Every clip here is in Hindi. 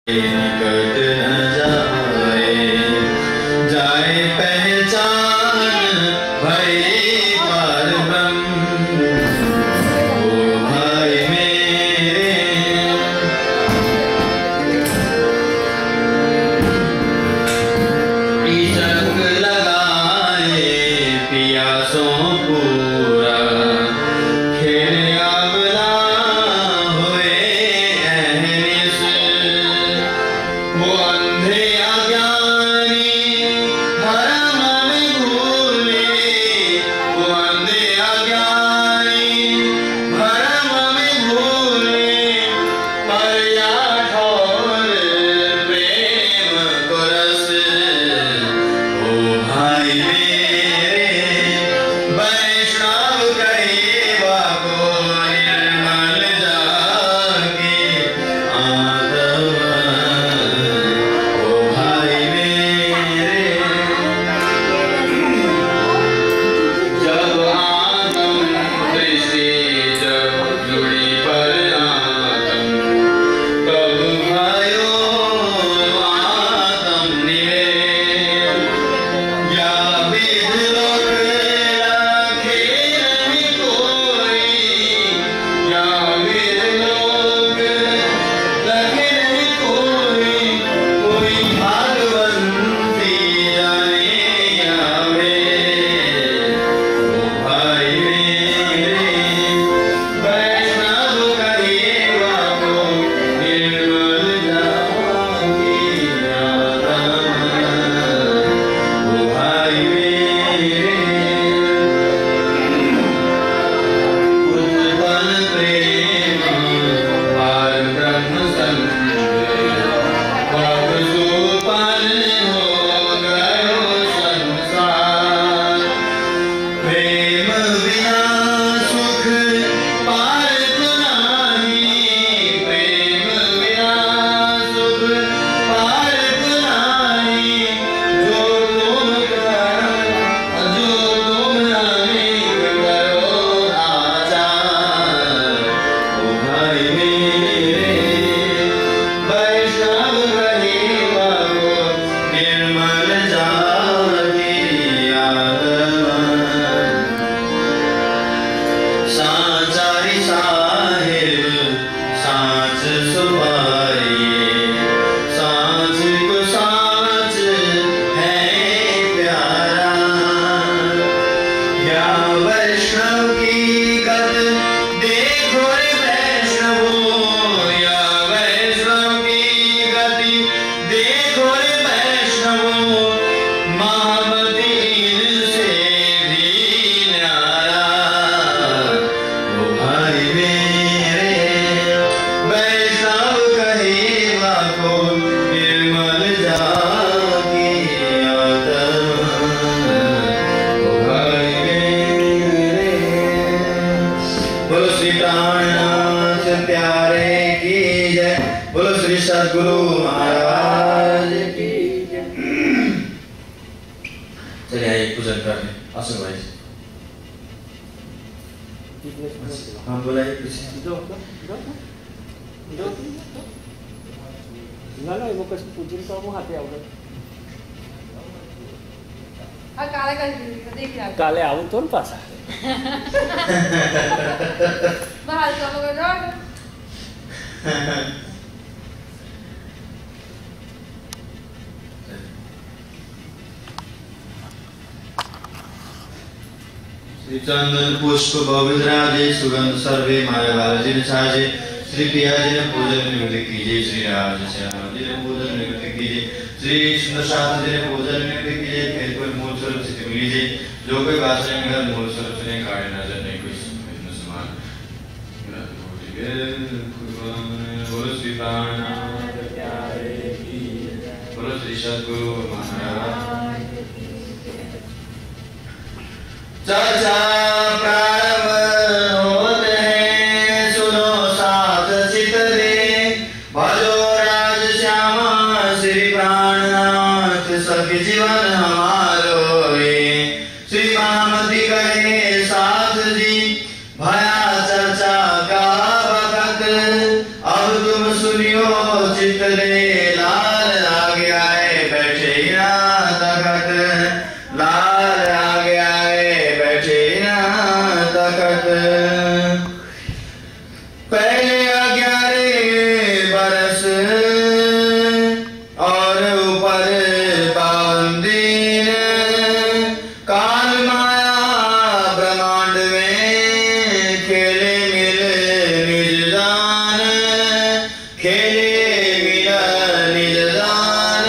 निकट न जाए पहचान भई पार ब्रह्म। ओ भाई मेरे ईशक लगाए पियासों पूरा खेल आंवला हुए अहनिस। वो अंधे अज्ञानी धर्म में भूले, वो अंधे अज्ञानी धर्म में भूले, पर या ठोर प्रेम को रस। ओ भाई मेरे वैष्णव कहेवा को निर्मल जाके आदवा। ओ भाई मेरे जब आत्म दृष्टि जब जुड़ी पर आत्म, तब भयो आत्म निवेद। या विध लोक लाखे नहीं कोई, या विध लोक लाखे नहीं कोई, कोई भागवंती जाने आवे। ओ भाई मेरे वैष्णव कहेवा को निर्मल जाके आदवा। ओ भाई मेरे उत्पन्न प्रेम पार ब्रह्म संग, कब सुपन्न हो गयो संसार। प्रेम बिना सुख पारत नाही, प्रेम बिना सुख पारत नाही। जो तुम अनेक करो आचार। ओ भाई मेरे वैष्णव कहेवा को निर्मल जाके आदवा। साचारी साहिब साच सुपारिए, साच को साच है प्यारा। या वैष्णव की गत देखो रे वैष्णवो, या वैष्णव की गति देखो रे वैष्णवो। महामति इनसे भी न्यारा। ओ भाई मेरे वैष्णव कहेवा को निर्मल जाके आदवा। ओ भाई मेरे बोलो श्री प्राणनाथ प्यारे की जय, बोलो श्री सद्गुरु महाराज की जय। चलिए आइए पूजन कर लें। आसन भाई हाँ बोलाइए कुछ। Enggak lah, mau kasih pujian kamu hati awal. काले का देख रहा Kali awal tuh pas. बाहर का लोग ना श्री चंदन पुष्प बहुविधराजे सुगंध सर्वे माया बालाजी ने छाजे। श्री पिया जी ने पूजन निवृत्त कीजिए, श्री राज श्याम जी ने पूजन निवृत्त कीजिए, श्री सुंदर शास्त्र जी ने पूजन निवृत्त कीजिए। फिर कोई मूल स्वरूप से मिल लीजिए, जो कोई वासना में घर मूल स्वरूप से नहीं काटे नजर नहीं कोई समान। बोलो श्री प्राणनाथ प्यारे की जय, बोलो श्री सद्गुरु महाराज। चर्चा प्रारंभ होते हैं, सुनो साथ चितरे। भजो राज श्यामा श्री प्राणनाथ, सखी जीवन हमारो ये। श्री महामती कहे साथ जी भया चर्चा का वक्त, अब तुम सुनियो चितरे लाल आगे आए बैठे ना तखत, लाल आगे आए बैठे ना तखत। पहले 11 बरस और ऊपर 52 दिन, काल माया ब्रह्मांड में खेले मिल निज दान, खेले मिल निज दान।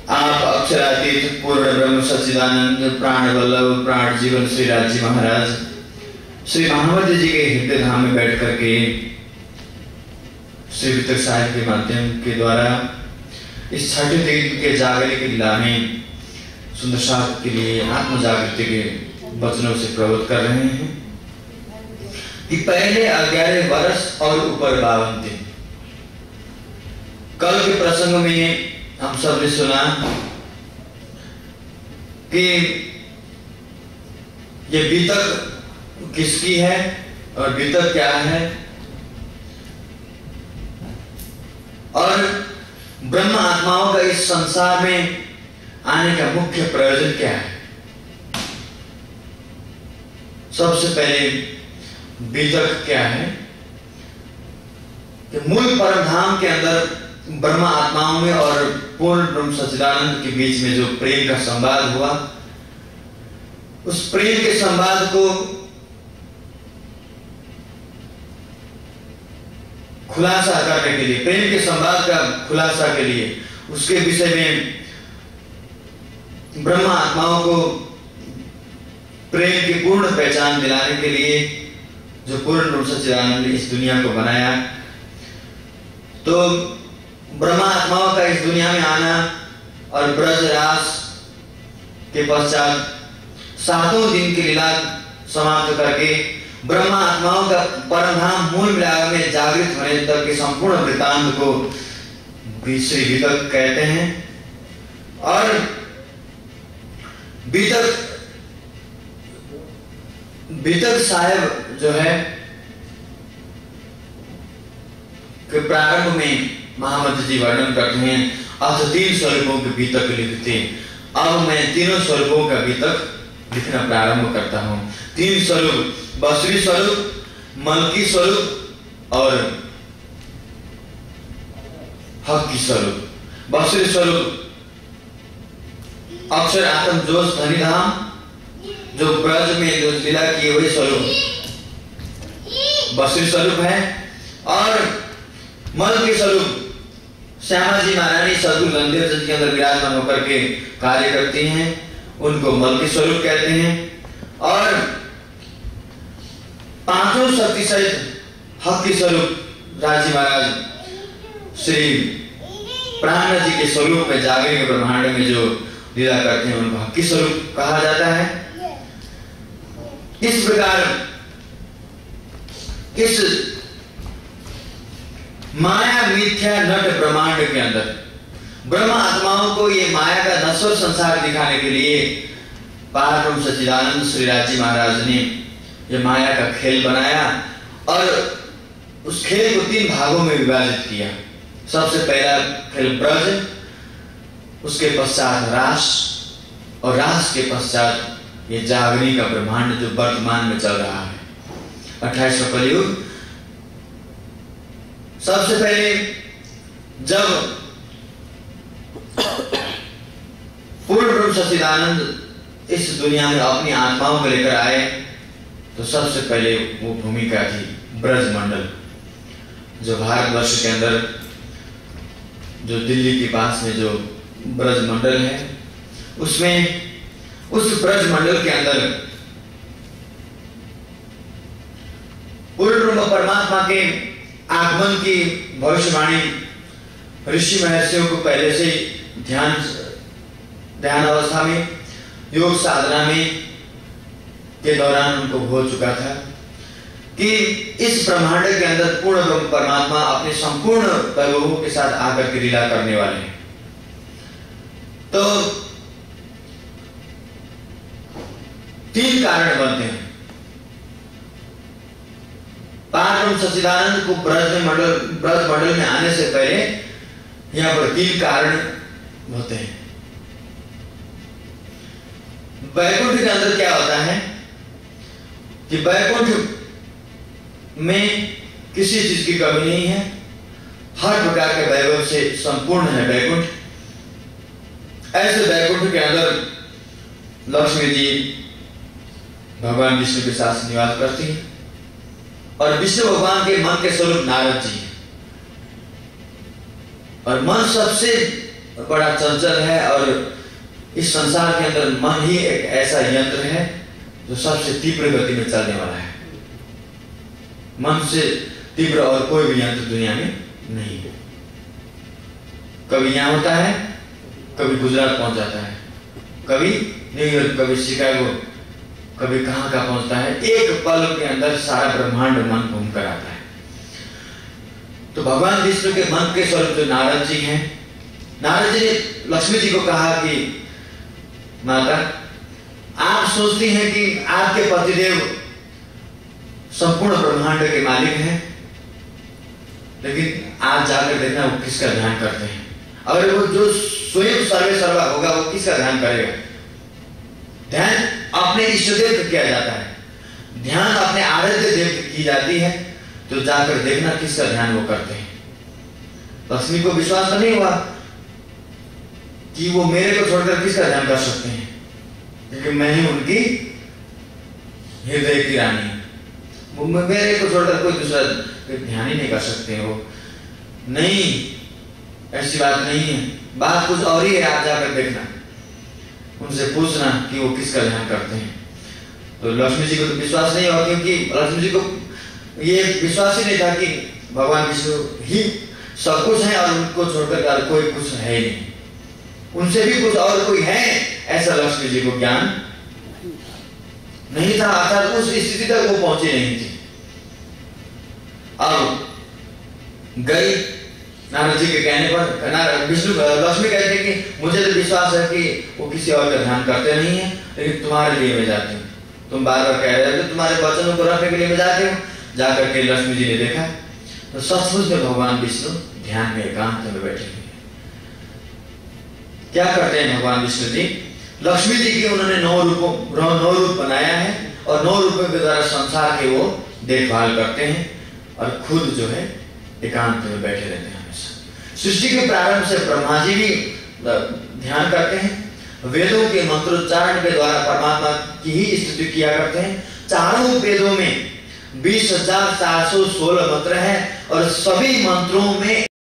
आप अक्षरातीत पूर्ण ब्रह्म सच्चिदानंद प्राण वल्लभ प्राण जीवन श्री राज महाराज श्री महावत जी के हृदय धाम में बैठ करके श्री वितक साहिब के माध्यम के द्वारा इस छठे दिन के जागरण की लीला में सुंदर साहब के लिए आत्म जागृति के वचनों से प्रवृत्त कर रहे हैं कि पहले 11 वर्ष और ऊपर 52 दिन। कल के प्रसंग में हम सब ने सुना कि ये बीतक किसकी है और बीतक क्या है, और ब्रह्म आत्माओं का इस संसार में आने का मुख्य प्रयोजन क्या है। सबसे पहले बीतक क्या है कि मूल परम धाम के अंदर ब्रह्म आत्माओं में और पूर्ण ब्रह्म सच्चिदानंद के बीच में जो प्रेम का संवाद हुआ, उस प्रेम के संवाद को खुलासा करने के लिए, प्रेम के संवाद का खुलासा के लिए, उसके विषय में ब्रह्म आत्माओं को प्रेम की पूर्ण पहचान दिलाने के लिए जो पूर्ण रूप से सच्चिदानंद ने इस दुनिया को बनाया, तो ब्रह्म आत्माओं का इस दुनिया में आना और ब्रज रास के पश्चात 7वें दिन की लीला समाप्त करके ब्रह्म आत्माओं का परमधाम मूल मिलाप में जागृत होने तक के संपूर्ण वृत्तांत को श्री बीतक कहते हैं। और बीतक साहब जो है कि प्रारंभ में महामंत्र जी वर्णन करते हैं, अथ 3 स्वरूपों के बीतक लिखते, अब मैं तीनों स्वरूपों का बीतक लिखना प्रारंभ करता हूं। 3 स्वरूप, बसरी स्वरूप, मलकी स्वरूप और हक की स्वरूप। बसरी स्वरूप अक्षर आत्म जोश धनिधाम, जो ब्रज में जो लीला किए हुए स्वरूप बसरी स्वरूप है, और मल के स्वरूप श्यामा जी महारानी सदगुरु गंधेर जी के अंदर विराजमान होकर के कार्य करती हैं, उनको मल के स्वरूप कहते हैं। और 5 शक्ति सहित हक के स्वरूप राजी महाराज श्री प्राण जी के स्वरूप में जागरण के ब्रह्मांड में जो लीला करते हैं, उनको हक के स्वरूप कहा जाता है। इस प्रकार इस माया मिथ्या नट ब्रह्मांड के अंदर ब्रह्म आत्माओं को ये माया का नश्वर संसार दिखाने के लिए पारब्रह्म सच्चिदानंद श्री राजी महाराज ने ये माया का खेल बनाया, और उस खेल को 3 भागों में विभाजित किया। सबसे पहला खेल ब्रज, उसके पश्चात रास, और रास के पश्चात ये जागरण का ब्रह्मांड जो वर्तमान में चल रहा है, 28वां कलयुग। सबसे पहले जब पूर्ण ब्रह्म सच्चिदानंद इस दुनिया में अपनी आत्माओं को लेकर आए, तो सबसे पहले वो भूमिका थी ब्रज मंडल, जो भारतवर्ष के अंदर जो दिल्ली के पास में जो ब्रज मंडल है, उसमें उस ब्रज मंडल के अंदर पूर्ण ब्रह्म परमात्मा के आगमन की भविष्यवाणी ऋषि महर्षियों को पहले से ध्यान अवस्था में योग साधना में के दौरान उनको हो चुका था कि इस ब्रह्मांड के अंदर पूर्ण ब्रह्म परमात्मा अपने संपूर्ण वैभवों के साथ आकर के लीला करने वाले हैं। तो 3 कारण बनते हैं। पार्वती सच्चिदानंद को ब्रज मंडल में आने से पहले यहाँ पर 3 कारण होते हैं। वैकुंठ के अंदर क्या होता है कि वैकुंठ में किसी चीज की कमी नहीं है, हर प्रकार के वैभव से संपूर्ण है वैकुंठ। ऐसे वैकुंठ के अंदर लक्ष्मी जी भगवान विष्णु के साथ निवास करती हैं और विष्णु भगवान के मन के स्वरूप नारद जी हैं। और मन सबसे बड़ा चंचल है और इस संसार के अंदर मन ही एक ऐसा यंत्र है जो सबसे तीव्र गति में चलने वाला है। मन से तीव्र और कोई भी यंत्र दुनिया में नहीं है। कभी यहां होता है, कभी गुजरात पहुंच जाता है, कभी न्यूयॉर्क, कभी शिकागो, कभी कहां का पहुंचता है। एक पल के अंदर सारा ब्रह्मांड मन घूम कर आता है। तो भगवान विष्णु के मन के स्वरूप जो नारद जी हैं, नारद जी ने लक्ष्मी जी को कहा कि माता, आप सोचती हैं कि आपके पतिदेव संपूर्ण ब्रह्मांड के मालिक हैं, लेकिन आप जाकर देखना वो किसका ध्यान करते हैं। अगर वो जो स्वयं सर्वे सर्वा होगा वो किसका ध्यान करेगा? ध्यान अपने इष्ट देव को किया जाता है, ध्यान अपने आराध्य देव की की जाती है। तो जाकर देखना किसका ध्यान वो करते हैं। लक्ष्मी को विश्वास तो नहीं हुआ कि वो मेरे को छोड़कर किसका ध्यान कर सकते हैं, क्योंकि मैं ही उनकी हृदय की रानी हूं। मेरे को छोड़कर कोई दूसरा ध्यान ही नहीं कर सकते हैं। वो नहीं, ऐसी बात नहीं है, बात कुछ और ही है। आप जाकर देखना, उनसे पूछना कि वो किसका ध्यान करते हैं। तो लक्ष्मी जी को तो विश्वास नहीं हुआ, क्योंकि लक्ष्मी जी को ये विश्वास ही नहीं था कि भगवान विष्णु ही सब कुछ है और उनको छोड़कर कोई कुछ है ही नहीं, उनसे भी कुछ और कोई है, ऐसा लक्ष्मी जी को ज्ञान नहीं था। अर्थात उस स्थिति तक वो पहुंची नहीं थी। अब गई नारद जी के कहने पर विष्णु लक्ष्मी कहते हैं कि मुझे तो विश्वास है कि वो किसी और का ध्यान करते नहीं है, लेकिन तुम्हारे लिए मैं जाती हूँ। तुम बार बार कह रहे हो, तुम्हारे वचनों को रखने के लिए मैं जाती हूँ। जाकर के लक्ष्मी जी ने देखा तो सचमुच में भगवान विष्णु ध्यान में एकांत में बैठे हुए। क्या करते हैं भगवान विष्णु जी? लक्ष्मी जी की उन्होंने 9 रूप बनाया है और 9 रूपों के द्वारा संसार के वो देखभाल करते हैं और खुद जो है एकांत में बैठे रहते हैं हमेशा। सृष्टि के प्रारंभ से ब्रह्मा जी भी ध्यान करते हैं, वेदों के मंत्रोच्चारण के द्वारा परमात्मा की ही स्तुति किया करते हैं। चारों वेदों में 20,416 मंत्र हैं और सभी मंत्रों में